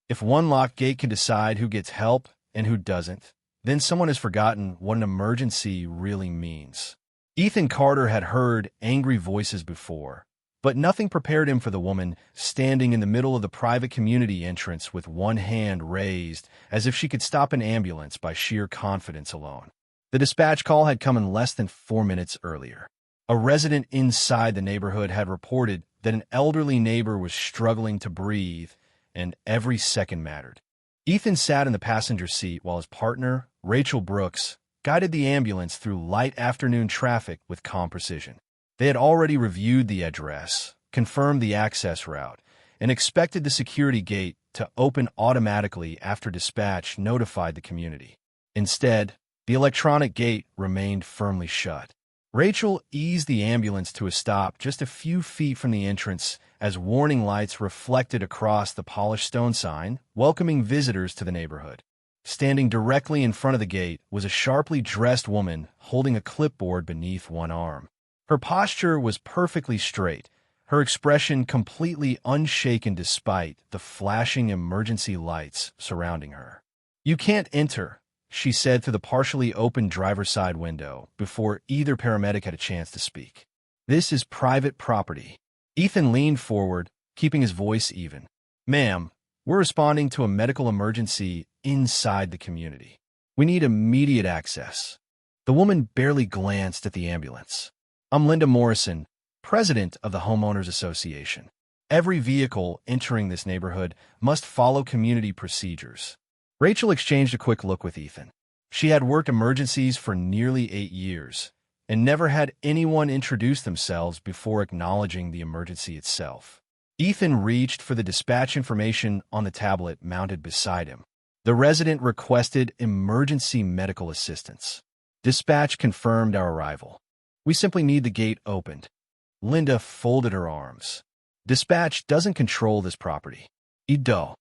If one locked gate can decide who gets help and who doesn't, then someone has forgotten what an emergency really means. Ethan Carter had heard angry voices before, but nothing prepared him for the woman standing in the middle of the private community entrance with one hand raised as if she could stop an ambulance by sheer confidence alone. The dispatch call had come in less than 4 minutes earlier. A resident inside the neighborhood had reported that an elderly neighbor was struggling to breathe, and every second mattered. Ethan sat in the passenger seat while his partner, Rachel Brooks, guided the ambulance through light afternoon traffic with calm precision. They had already reviewed the address, confirmed the access route, and expected the security gate to open automatically after dispatch notified the community. Instead, the electronic gate remained firmly shut. Rachel eased the ambulance to a stop just a few feet from the entrance as warning lights reflected across the polished stone sign, welcoming visitors to the neighborhood. Standing directly in front of the gate was a sharply dressed woman holding a clipboard beneath one arm. Her posture was perfectly straight, her expression completely unshaken despite the flashing emergency lights surrounding her. "You can't enter," she said through the partially open driver's side window before either paramedic had a chance to speak. "This is private property." Ethan leaned forward, keeping his voice even. "Ma'am, we're responding to a medical emergency inside the community. We need immediate access." The woman barely glanced at the ambulance. "I'm Linda Morrison, president of the Homeowners Association. Every vehicle entering this neighborhood must follow community procedures." Rachel exchanged a quick look with Ethan. She had worked emergencies for nearly 8 years and never had anyone introduce themselves before acknowledging the emergency itself. Ethan reached for the dispatch information on the tablet mounted beside him. The resident requested emergency medical assistance. Dispatch confirmed our arrival. "We simply need the gate opened." Linda folded her arms. "Dispatch doesn't control this property." "Ido."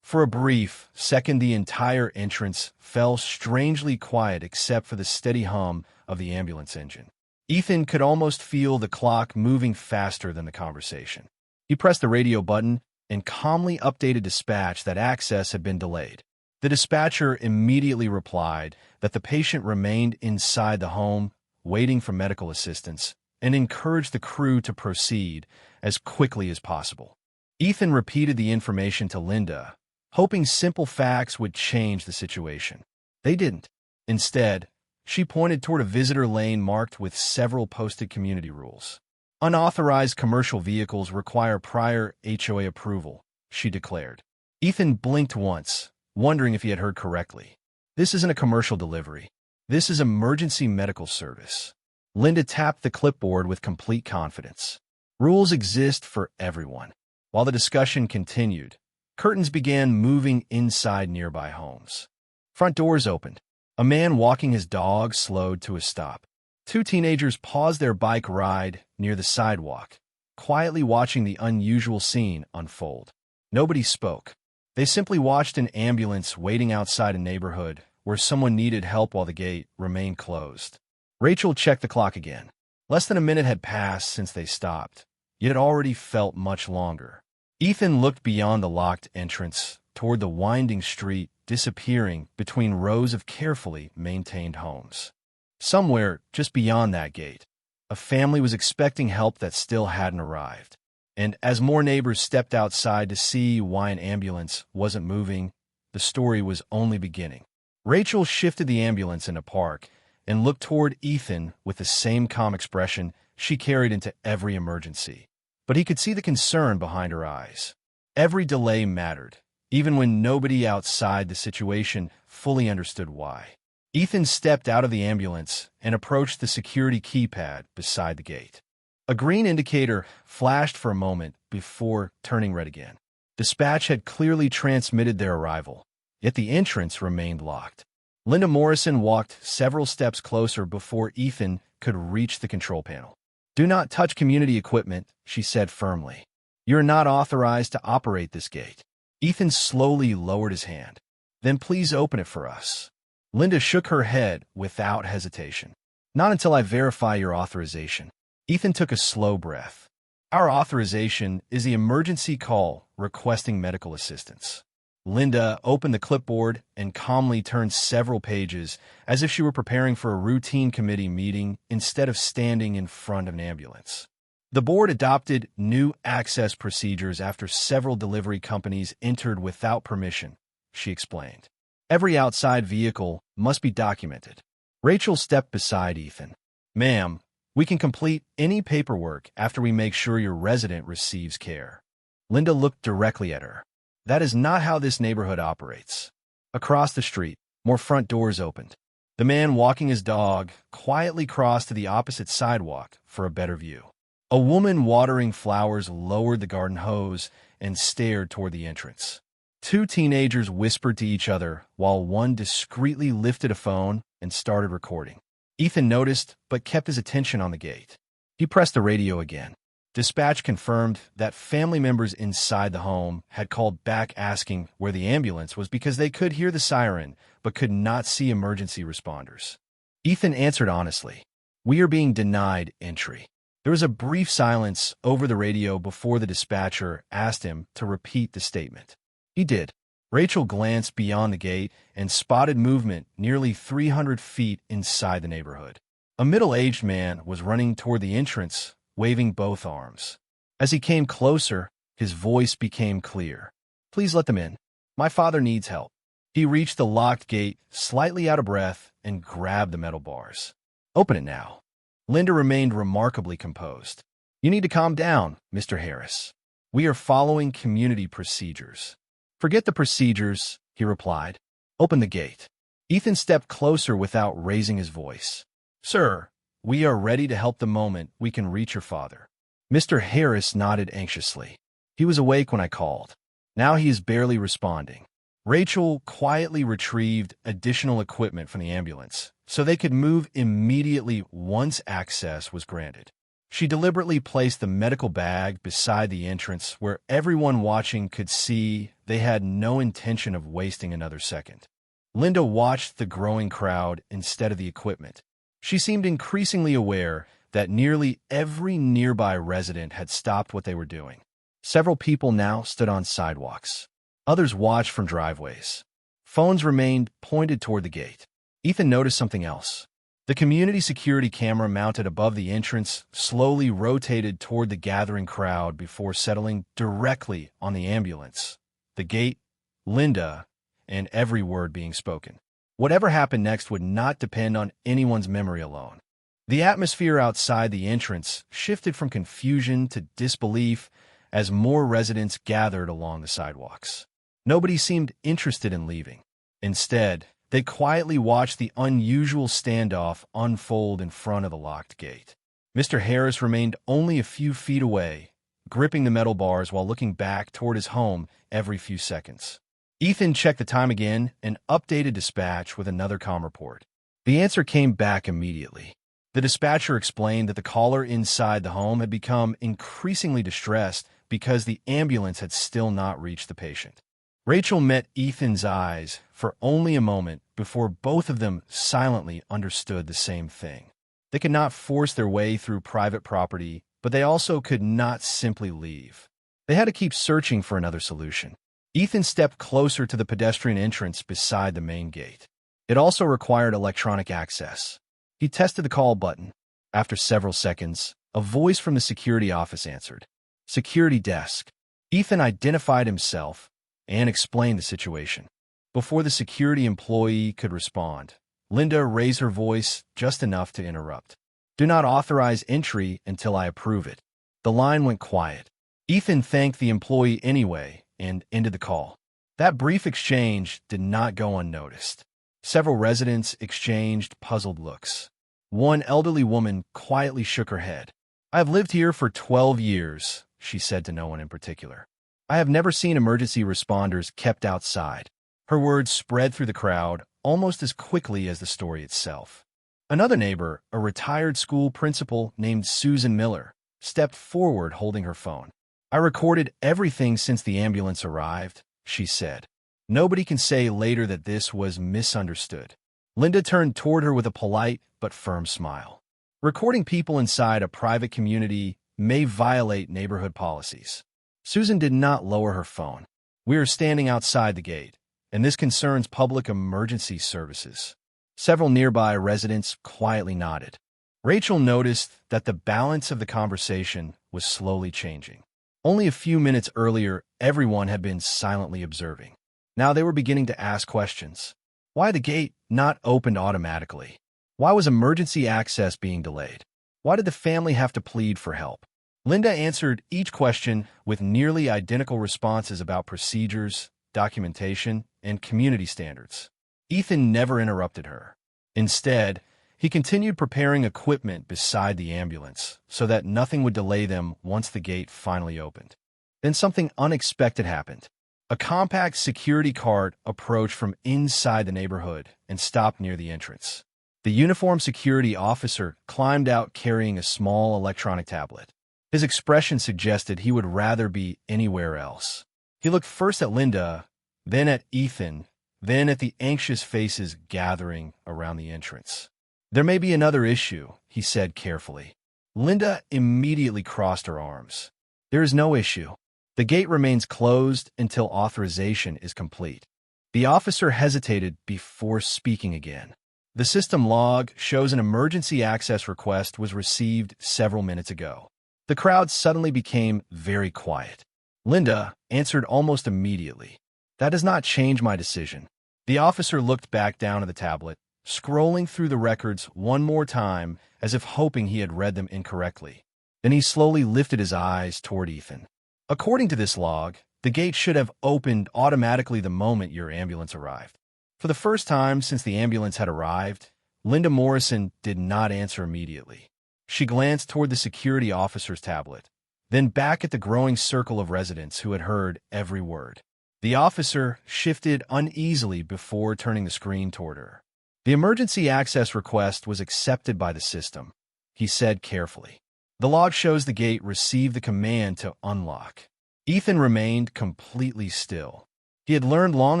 For a brief second, the entire entrance fell strangely quiet except for the steady hum of the ambulance engine. Ethan could almost feel the clock moving faster than the conversation. He pressed the radio button and calmly updated dispatch that access had been delayed. The dispatcher immediately replied that the patient remained inside the home, waiting for medical assistance, and encouraged the crew to proceed as quickly as possible. Ethan repeated the information to Linda, hoping simple facts would change the situation. They didn't. Instead, she pointed toward a visitor lane marked with several posted community rules. "Unauthorized commercial vehicles require prior HOA approval," she declared. Ethan blinked once, wondering if he had heard correctly. "This isn't a commercial delivery. This is emergency medical service." Linda tapped the clipboard with complete confidence. "Rules exist for everyone." While the discussion continued, curtains began moving inside nearby homes. Front doors opened. A man walking his dog slowed to a stop. 2 teenagers paused their bike ride near the sidewalk, quietly watching the unusual scene unfold. Nobody spoke. They simply watched an ambulance waiting outside a neighborhood where someone needed help while the gate remained closed. Rachel checked the clock again. Less than a minute had passed since they stopped, yet it already felt much longer. Ethan looked beyond the locked entrance toward the winding street disappearing between rows of carefully maintained homes. Somewhere just beyond that gate, a family was expecting help that still hadn't arrived. And as more neighbors stepped outside to see why an ambulance wasn't moving, the story was only beginning. Rachel shifted the ambulance in a park and looked toward Ethan with the same calm expression she carried into every emergency. But he could see the concern behind her eyes. Every delay mattered, even when nobody outside the situation fully understood why. Ethan stepped out of the ambulance and approached the security keypad beside the gate. A green indicator flashed for a moment before turning red again. Dispatch had clearly transmitted their arrival, yet the entrance remained locked. Linda Morrison walked several steps closer before Ethan could reach the control panel. "Do not touch community equipment," she said firmly. "You're not authorized to operate this gate." Ethan slowly lowered his hand. "Then please open it for us." Linda shook her head without hesitation. "Not until I verify your authorization." Ethan took a slow breath. "Our authorization is the emergency call requesting medical assistance." Linda opened the clipboard and calmly turned several pages as if she were preparing for a routine committee meeting instead of standing in front of an ambulance. The board adopted new access procedures after several delivery companies entered without permission, she explained. Every outside vehicle must be documented. Rachel stepped beside Ethan. Ma'am, we can complete any paperwork after we make sure your resident receives care. Linda looked directly at her. That is not how this neighborhood operates. Across the street, more front doors opened. The man walking his dog quietly crossed to the opposite sidewalk for a better view. A woman watering flowers lowered the garden hose and stared toward the entrance. Two teenagers whispered to each other while one discreetly lifted a phone and started recording. Ethan noticed but kept his attention on the gate. He pressed the radio again. Dispatch confirmed that family members inside the home had called back asking where the ambulance was because they could hear the siren but could not see emergency responders. Ethan answered honestly, "We are being denied entry." There was a brief silence over the radio before the dispatcher asked him to repeat the statement. He did. Rachel glanced beyond the gate and spotted movement nearly 300 feet inside the neighborhood. A middle-aged man was running toward the entrance, waving both arms. As he came closer, his voice became clear. "Please let them in. My father needs help." He reached the locked gate, slightly out of breath, and grabbed the metal bars. "Open it now." Linda remained remarkably composed. "You need to calm down, Mr. Harris. We are following community procedures." "Forget the procedures," he replied. "Open the gate." Ethan stepped closer without raising his voice. "Sir, we are ready to help the moment we can reach your father." Mr. Harris nodded anxiously. "He was awake when I called. Now he is barely responding." Rachel quietly retrieved additional equipment from the ambulance so they could move immediately once access was granted. She deliberately placed the medical bag beside the entrance where everyone watching could see they had no intention of wasting another second. Linda watched the growing crowd instead of the equipment. She seemed increasingly aware that nearly every nearby resident had stopped what they were doing. Several people now stood on sidewalks. Others watched from driveways. Phones remained pointed toward the gate. Ethan noticed something else. The community security camera mounted above the entrance slowly rotated toward the gathering crowd before settling directly on the ambulance, the gate, Linda, and every word being spoken. Whatever happened next would not depend on anyone's memory alone. The atmosphere outside the entrance shifted from confusion to disbelief as more residents gathered along the sidewalks. Nobody seemed interested in leaving. Instead, they quietly watched the unusual standoff unfold in front of the locked gate. Mr. Harris remained only a few feet away, gripping the metal bars while looking back toward his home every few seconds. Ethan checked the time again and updated dispatch with another comm report. The answer came back immediately. The dispatcher explained that the caller inside the home had become increasingly distressed because the ambulance had still not reached the patient. Rachel met Ethan's eyes for only a moment before both of them silently understood the same thing. They could not force their way through private property, but they also could not simply leave. They had to keep searching for another solution. Ethan stepped closer to the pedestrian entrance beside the main gate. It also required electronic access. He tested the call button. After several seconds, a voice from the security office answered. "Security desk." Ethan identified himself and explained the situation. Before the security employee could respond, Linda raised her voice just enough to interrupt. "Do not authorize entry until I approve it." The line went quiet. Ethan thanked the employee anyway and ended the call. That brief exchange did not go unnoticed. Several residents exchanged puzzled looks. One elderly woman quietly shook her head. "I have lived here for 12 years, she said to no one in particular. "I have never seen emergency responders kept outside." Her words spread through the crowd almost as quickly as the story itself. Another neighbor, a retired school principal named Susan Miller, stepped forward holding her phone. "I recorded everything since the ambulance arrived," she said. "Nobody can say later that this was misunderstood." Linda turned toward her with a polite but firm smile. "Recording people inside a private community may violate neighborhood policies." Susan did not lower her phone. We are standing outside the gate, and this concerns public emergency services. Several nearby residents quietly nodded. Rachel noticed that the balance of the conversation was slowly changing. Only a few minutes earlier, everyone had been silently observing. Now they were beginning to ask questions. Why the gate not opened automatically? Why was emergency access being delayed? Why did the family have to plead for help? Linda answered each question with nearly identical responses about procedures, documentation, and community standards. Ethan never interrupted her. Instead, he continued preparing equipment beside the ambulance so that nothing would delay them once the gate finally opened. Then something unexpected happened. A compact security cart approached from inside the neighborhood and stopped near the entrance. The uniformed security officer climbed out carrying a small electronic tablet. His expression suggested he would rather be anywhere else. He looked first at Linda, then at Ethan, then at the anxious faces gathering around the entrance. "There may be another issue," he said carefully. Linda immediately crossed her arms. "There is no issue. The gate remains closed until authorization is complete." The officer hesitated before speaking again. "The system log shows an emergency access request was received several minutes ago." The crowd suddenly became very quiet. Linda answered almost immediately. "That does not change my decision." The officer looked back down at the tablet, scrolling through the records one more time as if hoping he had read them incorrectly. Then he slowly lifted his eyes toward Ethan. "According to this log, the gate should have opened automatically the moment your ambulance arrived." For the first time since the ambulance had arrived, Linda Morrison did not answer immediately. She glanced toward the security officer's tablet, then back at the growing circle of residents who had heard every word. The officer shifted uneasily before turning the screen toward her. "The emergency access request was accepted by the system," he said carefully. "The log shows the gate received the command to unlock." Ethan remained completely still. He had learned long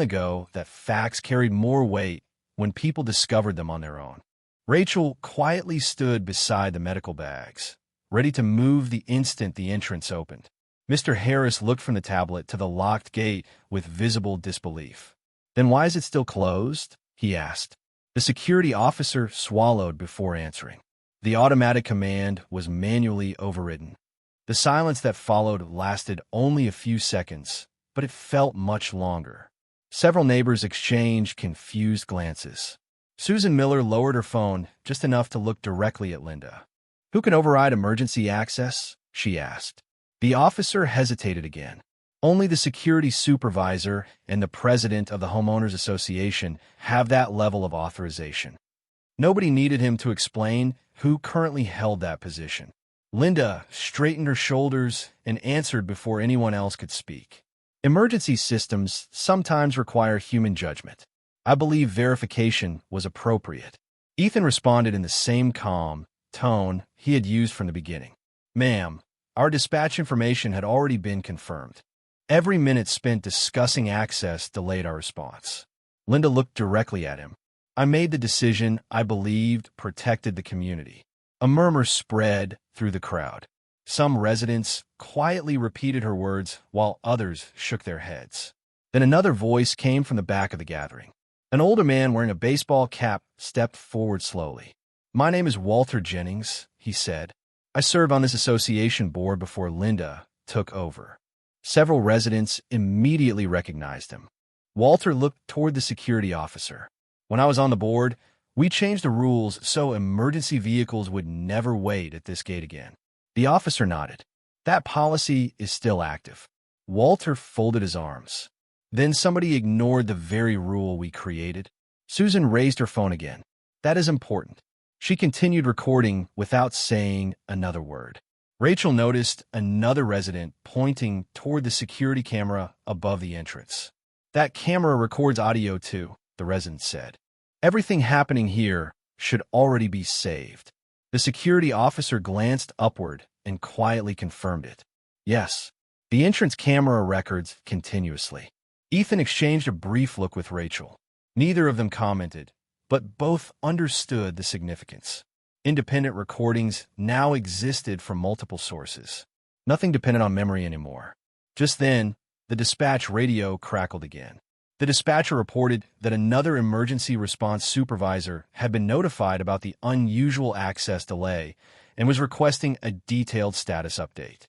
ago that facts carried more weight when people discovered them on their own. Rachel quietly stood beside the medical bags, ready to move the instant the entrance opened. Mr. Harris looked from the tablet to the locked gate with visible disbelief. "Then why is it still closed?" he asked. The security officer swallowed before answering. The automatic command was manually overridden. The silence that followed lasted only a few seconds, but it felt much longer. Several neighbors exchanged confused glances. Susan Miller lowered her phone just enough to look directly at Linda. "Who can override emergency access?" she asked. The officer hesitated again. "Only the security supervisor and the president of the homeowners association have that level of authorization." Nobody needed him to explain who currently held that position. Linda straightened her shoulders and answered before anyone else could speak. "Emergency systems sometimes require human judgment. I believe verification was appropriate." Ethan responded in the same calm tone he had used from the beginning. "Ma'am, our dispatch information had already been confirmed. Every minute spent discussing access delayed our response." Linda looked directly at him. "I made the decision I believed protected the community." A murmur spread through the crowd. Some residents quietly repeated her words while others shook their heads. Then another voice came from the back of the gathering. An older man wearing a baseball cap stepped forward slowly. "My name is Walter Jennings," he said. "I served on this association board before Linda took over." Several residents immediately recognized him. Walter looked toward the security officer. "When I was on the board, we changed the rules so emergency vehicles would never wait at this gate again." The officer nodded. "That policy is still active." Walter folded his arms. "Then somebody ignored the very rule we created." Susan raised her phone again. "That is important." She continued recording without saying another word. Rachel noticed another resident pointing toward the security camera above the entrance. "That camera records audio too," the resident said. "Everything happening here should already be saved." The security officer glanced upward and quietly confirmed it. "Yes, the entrance camera records continuously." Ethan exchanged a brief look with Rachel. Neither of them commented, but both understood the significance. Independent recordings now existed from multiple sources. Nothing depended on memory anymore. Just then, The dispatch radio crackled again. The dispatcher reported that another emergency response supervisor had been notified about the unusual access delay and was requesting a detailed status update.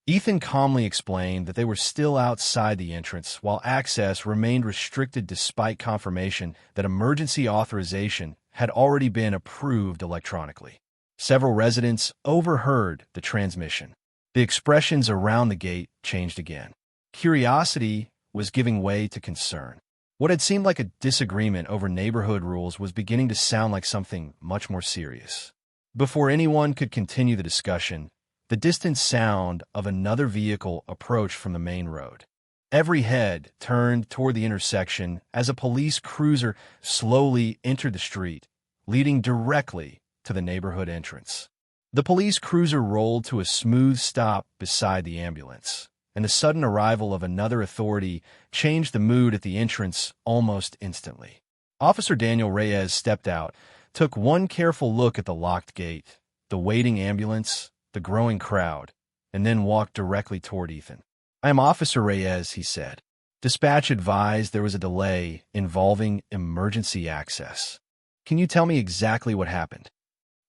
Ethan calmly explained that they were still outside the entrance while access remained restricted despite confirmation that emergency authorization had already been approved electronically. Several residents overheard the transmission. The expressions around the gate changed again. Curiosity was giving way to concern. What had seemed like a disagreement over neighborhood rules was beginning to sound like something much more serious. Before anyone could continue the discussion, the distant sound of another vehicle approached from the main road. Every head turned toward the intersection as a police cruiser slowly entered the street, leading directly to the neighborhood entrance. The police cruiser rolled to a smooth stop beside the ambulance, and the sudden arrival of another authority changed the mood at the entrance almost instantly. Officer Daniel Reyes stepped out, took one careful look at the locked gate, the waiting ambulance, the growing crowd, and then walked directly toward Ethan. "I am Officer Reyes," he said. "Dispatch advised there was a delay involving emergency access. Can you tell me exactly what happened?"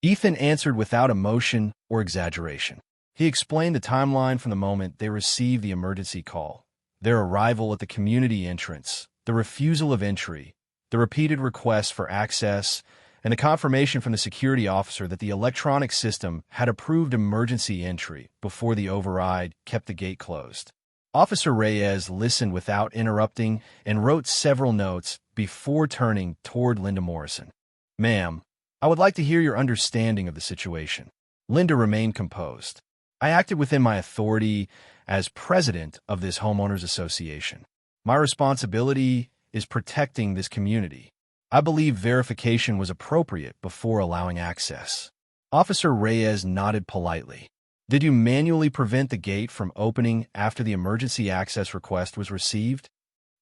Ethan answered without emotion or exaggeration. He explained the timeline from the moment they received the emergency call, their arrival at the community entrance, the refusal of entry, the repeated requests for access, and the confirmation from the security officer that the electronic system had approved emergency entry before the override kept the gate closed. Officer Reyes listened without interrupting and wrote several notes before turning toward Linda Morrison. "Ma'am, I would like to hear your understanding of the situation." Linda remained composed. "I acted within my authority as president of this homeowners association. My responsibility is protecting this community. I believe verification was appropriate before allowing access." Officer Reyes nodded politely. "Did you manually prevent the gate from opening after the emergency access request was received?"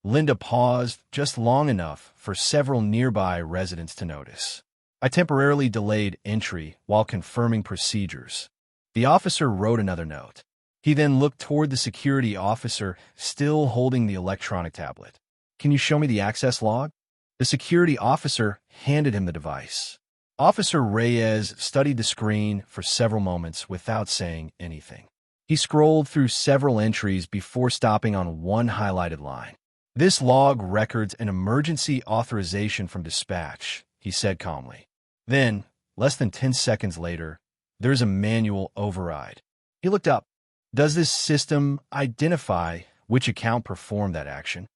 Linda paused just long enough for several nearby residents to notice. "I temporarily delayed entry while confirming procedures." The officer wrote another note. He then looked toward the security officer, still holding the electronic tablet. "Can you show me the access log?" The security officer handed him the device. Officer Reyes studied the screen for several moments without saying anything. He scrolled through several entries before stopping on one highlighted line. "This log records an emergency authorization from dispatch," he said calmly. Then, less than 10 seconds later, there's a manual override. He looked up. "Does this system identify which account performed that action?"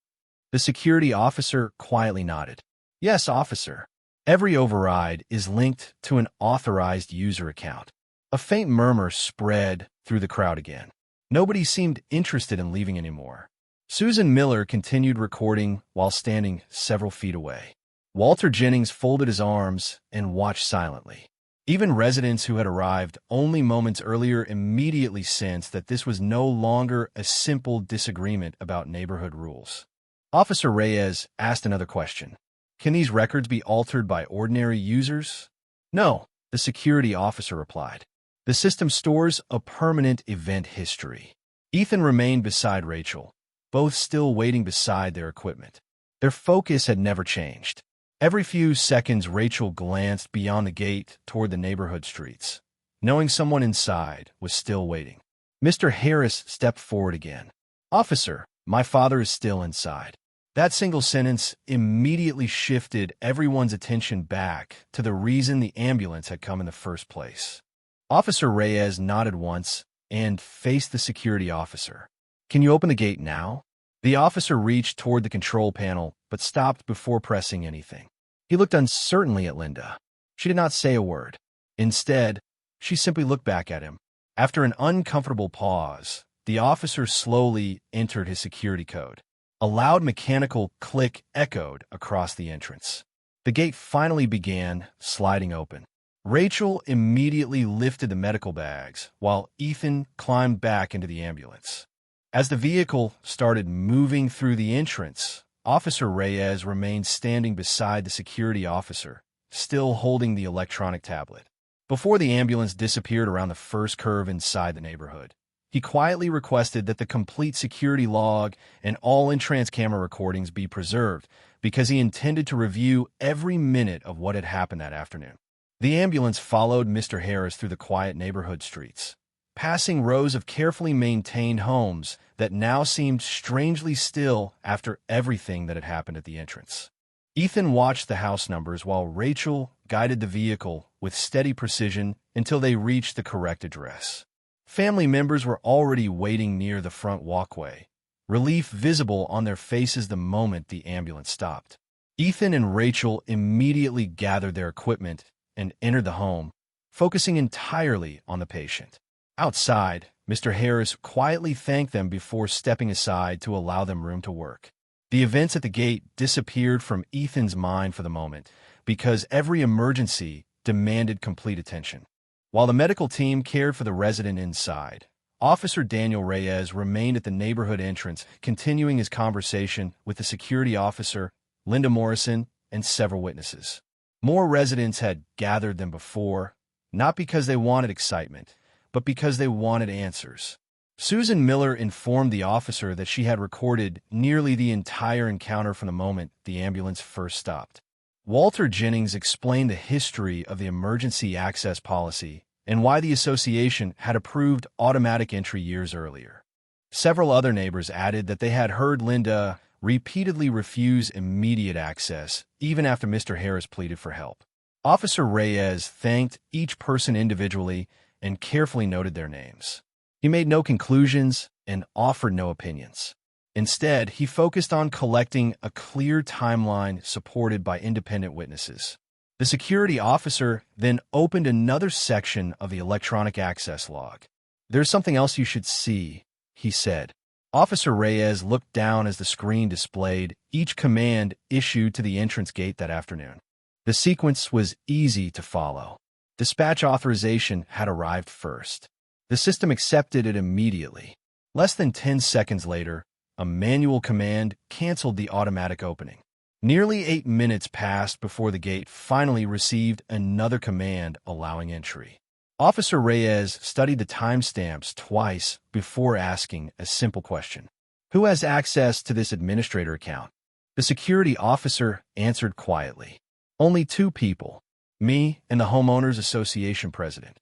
The security officer quietly nodded. "Yes, officer. Every override is linked to an authorized user account." A faint murmur spread through the crowd again. Nobody seemed interested in leaving anymore. Susan Miller continued recording while standing several feet away. Walter Jennings folded his arms and watched silently. Even residents who had arrived only moments earlier immediately sensed that this was no longer a simple disagreement about neighborhood rules. Officer Reyes asked another question. "Can these records be altered by ordinary users?" "No," the security officer replied. "The system stores a permanent event history." Ethan remained beside Rachel, both still waiting beside their equipment. Their focus had never changed. Every few seconds, Rachel glanced beyond the gate toward the neighborhood streets, knowing someone inside was still waiting. Mr. Harris stepped forward again. "Officer, my father is still inside." That single sentence immediately shifted everyone's attention back to the reason the ambulance had come in the first place. Officer Reyes nodded once and faced the security officer. "Can you open the gate now?" The officer reached toward the control panel, but stopped before pressing anything. He looked uncertainly at Linda. She did not say a word. Instead, she simply looked back at him. After an uncomfortable pause, the officer slowly entered his security code. A loud mechanical click echoed across the entrance. The gate finally began sliding open. Rachel immediately lifted the medical bags, while Ethan climbed back into the ambulance. As the vehicle started moving through the entrance, Officer Reyes remained standing beside the security officer, still holding the electronic tablet. Before the ambulance disappeared around the first curve inside the neighborhood, He quietly requested that the complete security log and all entrance camera recordings be preserved because he intended to review every minute of what had happened that afternoon. The ambulance followed Mr. Harris through the quiet neighborhood streets, passing rows of carefully maintained homes that now seemed strangely still after everything that had happened at the entrance. Ethan watched the house numbers while Rachel guided the vehicle with steady precision until they reached the correct address. Family members were already waiting near the front walkway, relief visible on their faces the moment the ambulance stopped. Ethan and Rachel immediately gathered their equipment and entered the home, focusing entirely on the patient. Outside, Mr. Harris quietly thanked them before stepping aside to allow them room to work. The events at the gate disappeared from Ethan's mind for the moment because every emergency demanded complete attention. While the medical team cared for the resident inside, Officer Daniel Reyes remained at the neighborhood entrance, continuing his conversation with the security officer, Linda Morrison, and several witnesses. More residents had gathered than before, not because they wanted excitement, but because they wanted answers. Susan Miller informed the officer that she had recorded nearly the entire encounter from the moment the ambulance first stopped. Walter Jennings explained the history of the emergency access policy and why the association had approved automatic entry years earlier. Several other neighbors added that they had heard Linda repeatedly refuse immediate access, even after Mr. Harris pleaded for help. Officer Reyes thanked each person individually and carefully noted their names. He made no conclusions and offered no opinions. Instead, he focused on collecting a clear timeline supported by independent witnesses. The security officer then opened another section of the electronic access log. "There's something else you should see," he said. Officer Reyes looked down as the screen displayed each command issued to the entrance gate that afternoon. The sequence was easy to follow. Dispatch authorization had arrived first. The system accepted it immediately. Less than 10 seconds later, a manual command canceled the automatic opening. Nearly 8 minutes passed before the gate finally received another command allowing entry. Officer Reyes studied the timestamps twice before asking a simple question. "Who has access to this administrator account?" The security officer answered quietly. "Only 2 people, me and the homeowners association president."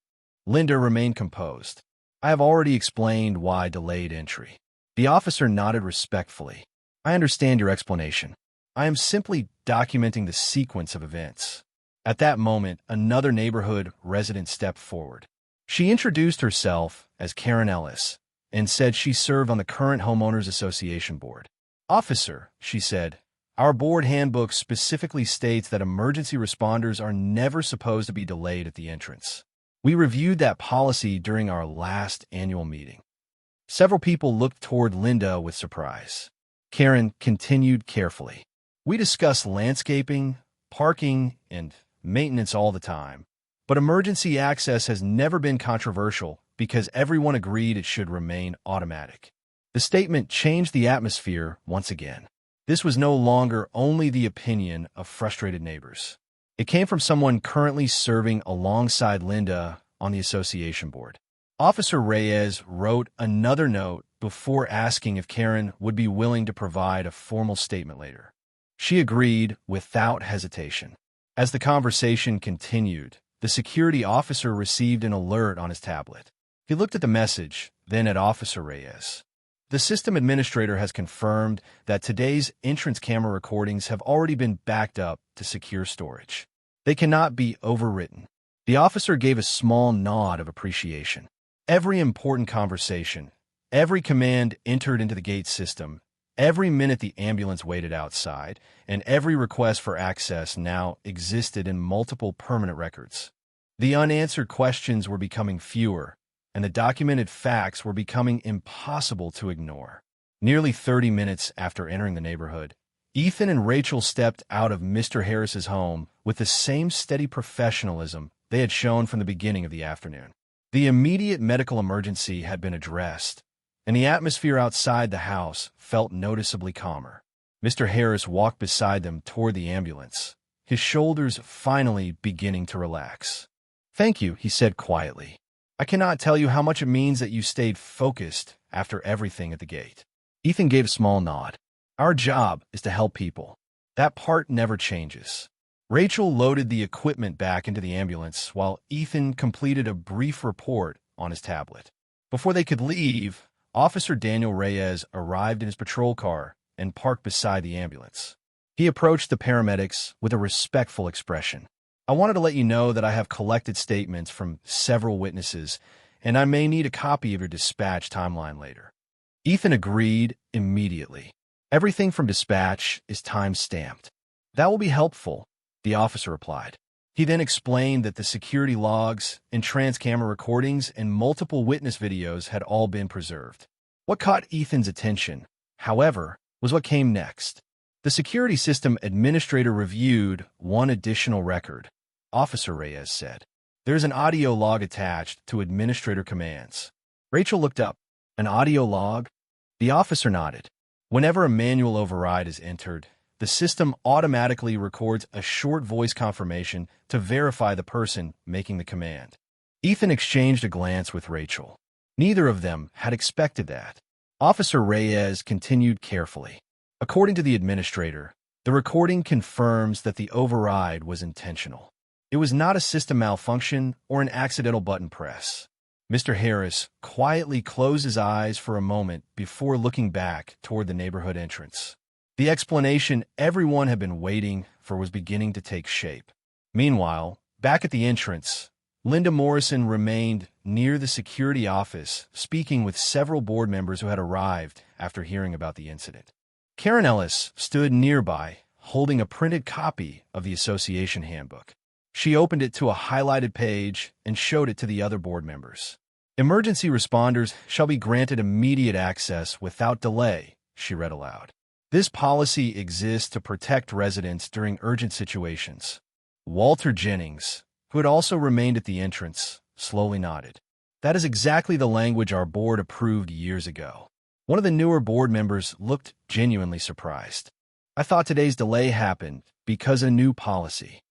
Linda remained composed. "I have already explained why delayed entry." The officer nodded respectfully. "I understand your explanation. I am simply documenting the sequence of events." At that moment, another neighborhood resident stepped forward. She introduced herself as Karen Ellis and said she served on the current Homeowners Association board. "Officer," she said, "our board handbook specifically states that emergency responders are never supposed to be delayed at the entrance. We reviewed that policy during our last annual meeting." Several people looked toward Linda with surprise. Karen continued carefully. "We discuss landscaping, parking, and maintenance all the time, but emergency access has never been controversial because everyone agreed it should remain automatic." The statement changed the atmosphere once again. This was no longer only the opinion of frustrated neighbors. It came from someone currently serving alongside Linda on the association board. Officer Reyes wrote another note before asking if Karen would be willing to provide a formal statement later. She agreed without hesitation. As the conversation continued, the security officer received an alert on his tablet. He looked at the message, then at Officer Reyes. "The system administrator has confirmed that today's entrance camera recordings have already been backed up to secure storage. They cannot be overwritten." The officer gave a small nod of appreciation. Every important conversation, every command entered into the gate system, every minute the ambulance waited outside, and every request for access now existed in multiple permanent records. The unanswered questions were becoming fewer, and the documented facts were becoming impossible to ignore. Nearly 30 minutes after entering the neighborhood, Ethan and Rachel stepped out of Mr. Harris's home with the same steady professionalism they had shown from the beginning of the afternoon. The immediate medical emergency had been addressed, and the atmosphere outside the house felt noticeably calmer. Mr. Harris walked beside them toward the ambulance, his shoulders finally beginning to relax. "Thank you," he said quietly. I cannot tell you how much it means that you stayed focused after everything at the gate. Ethan gave a small nod. Our job is to help people. That part never changes. Rachel loaded the equipment back into the ambulance while Ethan completed a brief report on his tablet. Before they could leave, Officer Daniel Reyes arrived in his patrol car and parked beside the ambulance. He approached the paramedics with a respectful expression. I wanted to let you know that I have collected statements from several witnesses, and I may need a copy of your dispatch timeline later. Ethan agreed immediately. Everything from dispatch is time-stamped. That will be helpful, the officer replied. He then explained that the security logs and trans-camera recordings and multiple witness videos had all been preserved. What caught Ethan's attention, however, was what came next. The security system administrator reviewed one additional record. Officer Reyes said, "There's an audio log attached to administrator commands." Rachel looked up. An audio log? The officer nodded. Whenever a manual override is entered, the system automatically records a short voice confirmation to verify the person making the command. Ethan exchanged a glance with Rachel. Neither of them had expected that. Officer Reyes continued carefully. According to the administrator, the recording confirms that the override was intentional. It was not a system malfunction or an accidental button press. Mr. Harris quietly closed his eyes for a moment before looking back toward the neighborhood entrance. The explanation everyone had been waiting for was beginning to take shape. Meanwhile, back at the entrance, Linda Morrison remained near the security office, speaking with several board members who had arrived after hearing about the incident. Karen Ellis stood nearby, holding a printed copy of the association handbook. She opened it to a highlighted page and showed it to the other board members. "Emergency responders shall be granted immediate access without delay," she read aloud. "This policy exists to protect residents during urgent situations." Walter Jennings, who had also remained at the entrance, slowly nodded. "That is exactly the language our board approved years ago." One of the newer board members looked genuinely surprised. "I thought today's delay happened because of a new policy."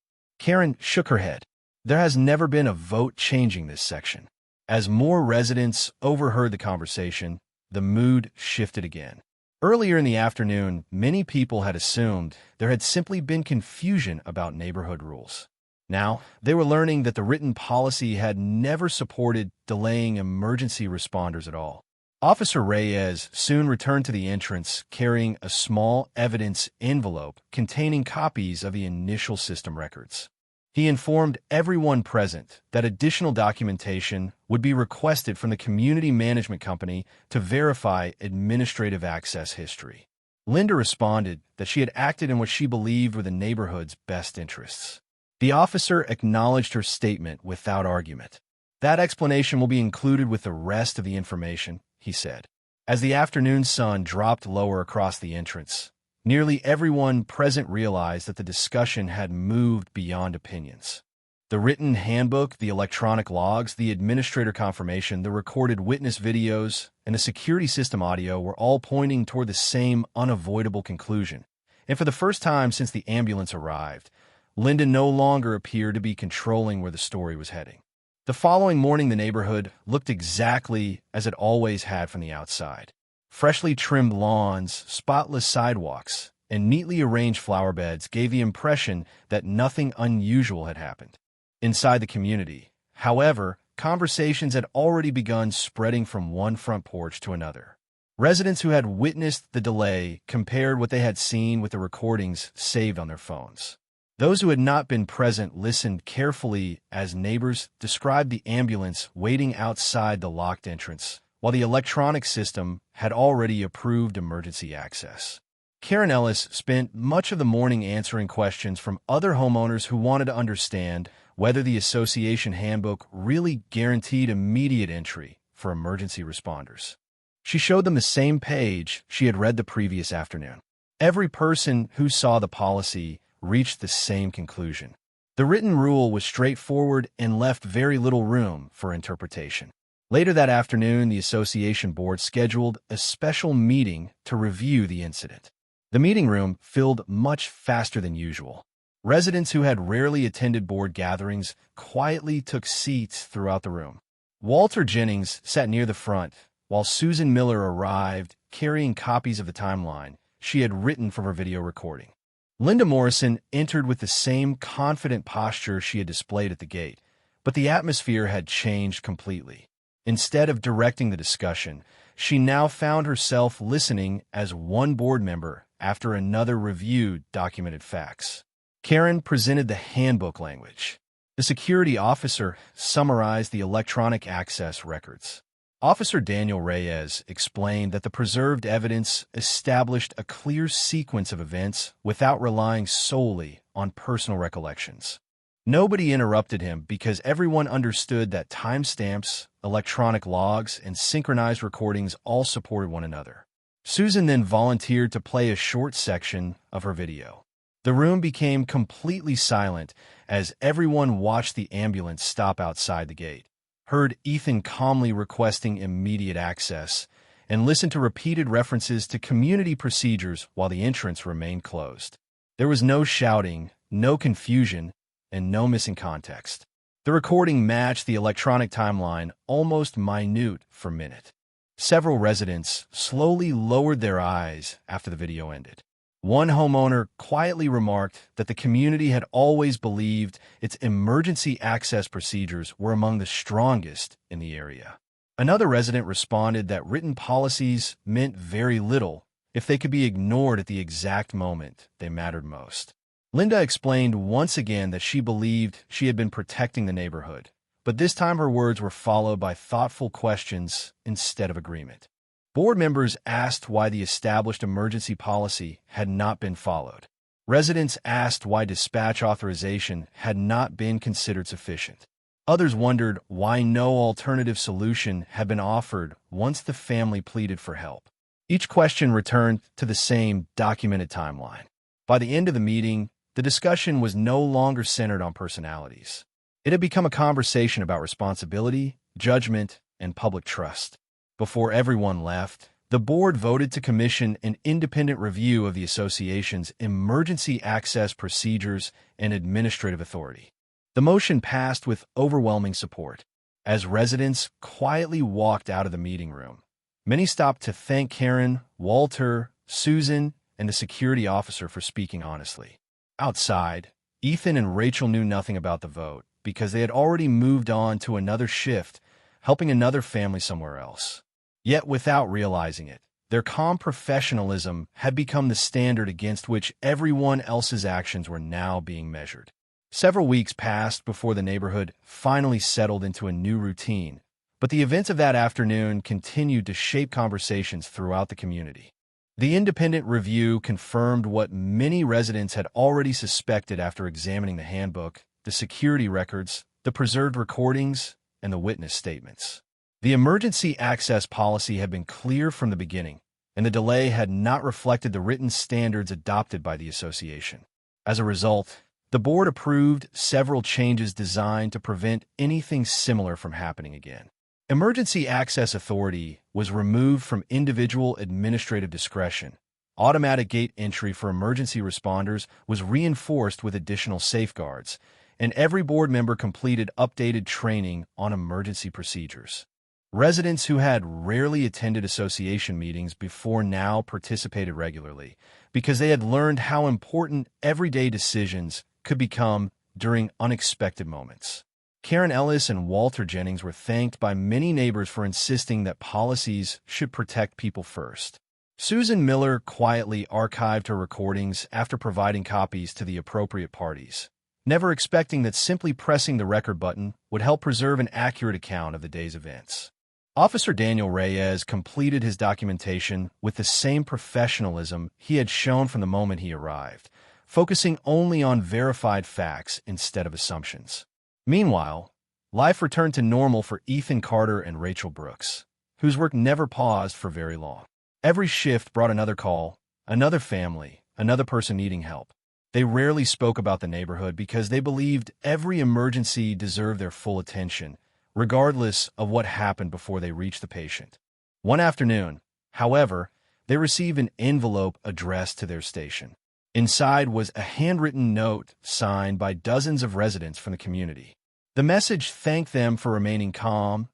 Karen shook her head. "There has never been a vote changing this section." As more residents overheard the conversation, the mood shifted again. Earlier in the afternoon, many people had assumed there had simply been confusion about neighborhood rules. Now, they were learning that the written policy had never supported delaying emergency responders at all. Officer Reyes soon returned to the entrance carrying a small evidence envelope containing copies of the initial system records. He informed everyone present that additional documentation would be requested from the community management company to verify administrative access history. Linda responded that she had acted in what she believed were the neighborhood's best interests. The officer acknowledged her statement without argument. "That explanation will be included with the rest of the information," he said. As the afternoon sun dropped lower across the entrance, nearly everyone present realized that the discussion had moved beyond opinions. The written handbook, the electronic logs, the administrator confirmation, the recorded witness videos, and the security system audio were all pointing toward the same unavoidable conclusion. And for the first time since the ambulance arrived, Linda no longer appeared to be controlling where the story was heading. The following morning, the neighborhood looked exactly as it always had from the outside. Freshly trimmed lawns, spotless sidewalks, and neatly arranged flower beds gave the impression that nothing unusual had happened. Inside the community, however, conversations had already begun spreading from one front porch to another. Residents who had witnessed the delay compared what they had seen with the recordings saved on their phones. Those who had not been present listened carefully as neighbors described the ambulance waiting outside the locked entrance, while the electronic system had already approved emergency access. Karen Ellis spent much of the morning answering questions from other homeowners who wanted to understand whether the association handbook really guaranteed immediate entry for emergency responders. She showed them the same page she had read the previous afternoon. Every person who saw the policy reached the same conclusion. The written rule was straightforward and left very little room for interpretation. Later that afternoon, the association board scheduled a special meeting to review the incident. The meeting room filled much faster than usual. Residents who had rarely attended board gatherings quietly took seats throughout the room. Walter Jennings sat near the front, while Susan Miller arrived, carrying copies of the timeline she had written from her video recording. Linda Morrison entered with the same confident posture she had displayed at the gate, but the atmosphere had changed completely. Instead of directing the discussion, she now found herself listening as one board member after another reviewed documented facts. Karen presented the handbook language. The security officer summarized the electronic access records. Officer Daniel Reyes explained that the preserved evidence established a clear sequence of events without relying solely on personal recollections. Nobody interrupted him because everyone understood that timestamps, electronic logs, and synchronized recordings all supported one another. Susan then volunteered to play a short section of her video. The room became completely silent as everyone watched the ambulance stop outside the gate, heard Ethan calmly requesting immediate access, and listened to repeated references to community procedures while the entrance remained closed. There was no shouting, no confusion, and no missing context. The recording matched the electronic timeline almost minute for minute. Several residents slowly lowered their eyes after the video ended. One homeowner quietly remarked that the community had always believed its emergency access procedures were among the strongest in the area. Another resident responded that written policies meant very little if they could be ignored at the exact moment they mattered most. Linda explained once again that she believed she had been protecting the neighborhood, but this time her words were followed by thoughtful questions instead of agreement. Board members asked why the established emergency policy had not been followed. Residents asked why dispatch authorization had not been considered sufficient. Others wondered why no alternative solution had been offered once the family pleaded for help. Each question returned to the same documented timeline. By the end of the meeting, the discussion was no longer centered on personalities. It had become a conversation about responsibility, judgment, and public trust. Before everyone left, the board voted to commission an independent review of the association's emergency access procedures and administrative authority. The motion passed with overwhelming support. As residents quietly walked out of the meeting room, many stopped to thank Karen, Walter, Susan, and the security officer for speaking honestly. Outside, Ethan and Rachel knew nothing about the vote because they had already moved on to another shift, helping another family somewhere else. Yet without realizing it, their calm professionalism had become the standard against which everyone else's actions were now being measured. Several weeks passed before the neighborhood finally settled into a new routine, but the events of that afternoon continued to shape conversations throughout the community. The independent review confirmed what many residents had already suspected after examining the handbook, the security records, the preserved recordings, and the witness statements. The emergency access policy had been clear from the beginning, and the delay had not reflected the written standards adopted by the association. As a result, the board approved several changes designed to prevent anything similar from happening again. Emergency access authority was removed from individual administrative discretion. Automatic gate entry for emergency responders was reinforced with additional safeguards, and every board member completed updated training on emergency procedures. Residents who had rarely attended association meetings before now participated regularly because they had learned how important everyday decisions could become during unexpected moments. Karen Ellis and Walter Jennings were thanked by many neighbors for insisting that policies should protect people first. Susan Miller quietly archived her recordings after providing copies to the appropriate parties, never expecting that simply pressing the record button would help preserve an accurate account of the day's events. Officer Daniel Reyes completed his documentation with the same professionalism he had shown from the moment he arrived, focusing only on verified facts instead of assumptions. Meanwhile, life returned to normal for Ethan Carter and Rachel Brooks, whose work never paused for very long. Every shift brought another call, another family, another person needing help. They rarely spoke about the neighborhood because they believed every emergency deserved their full attention, regardless of what happened before they reached the patient. One afternoon, however, they received an envelope addressed to their station. Inside was a handwritten note signed by dozens of residents from the community. The message thanked them for remaining calm,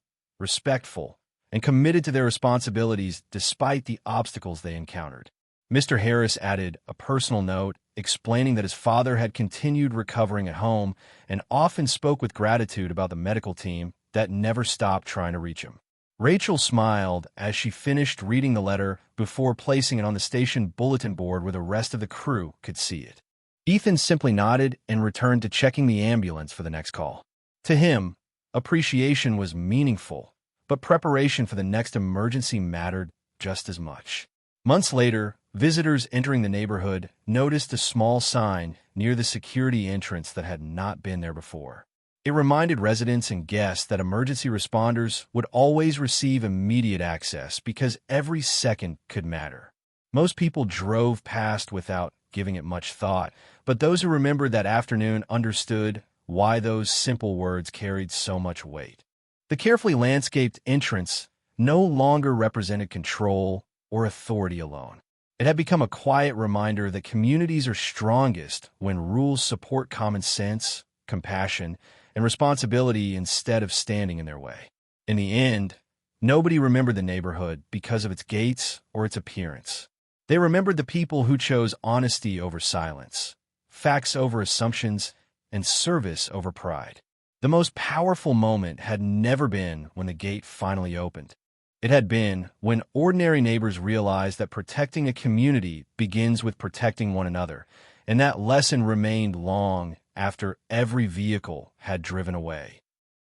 respectful, and committed to their responsibilities despite the obstacles they encountered. Mr. Harris added a personal note explaining that his father had continued recovering at home and often spoke with gratitude about the medical team that never stopped trying to reach him. Rachel smiled as she finished reading the letter before placing it on the station bulletin board where the rest of the crew could see it. Ethan simply nodded and returned to checking the ambulance for the next call. To him, appreciation was meaningful, but preparation for the next emergency mattered just as much. Months later, visitors entering the neighborhood noticed a small sign near the security entrance that had not been there before. It reminded residents and guests that emergency responders would always receive immediate access because every second could matter. Most people drove past without giving it much thought, but those who remembered that afternoon understood why those simple words carried so much weight. The carefully landscaped entrance no longer represented control or authority alone. It had become a quiet reminder that communities are strongest when rules support common sense, compassion, and responsibility instead of standing in their way. In the end, nobody remembered the neighborhood because of its gates or its appearance. They remembered the people who chose honesty over silence, facts over assumptions, and service over pride. The most powerful moment had never been when the gate finally opened. It had been when ordinary neighbors realized that protecting a community begins with protecting one another, and that lesson remained long after every vehicle had driven away.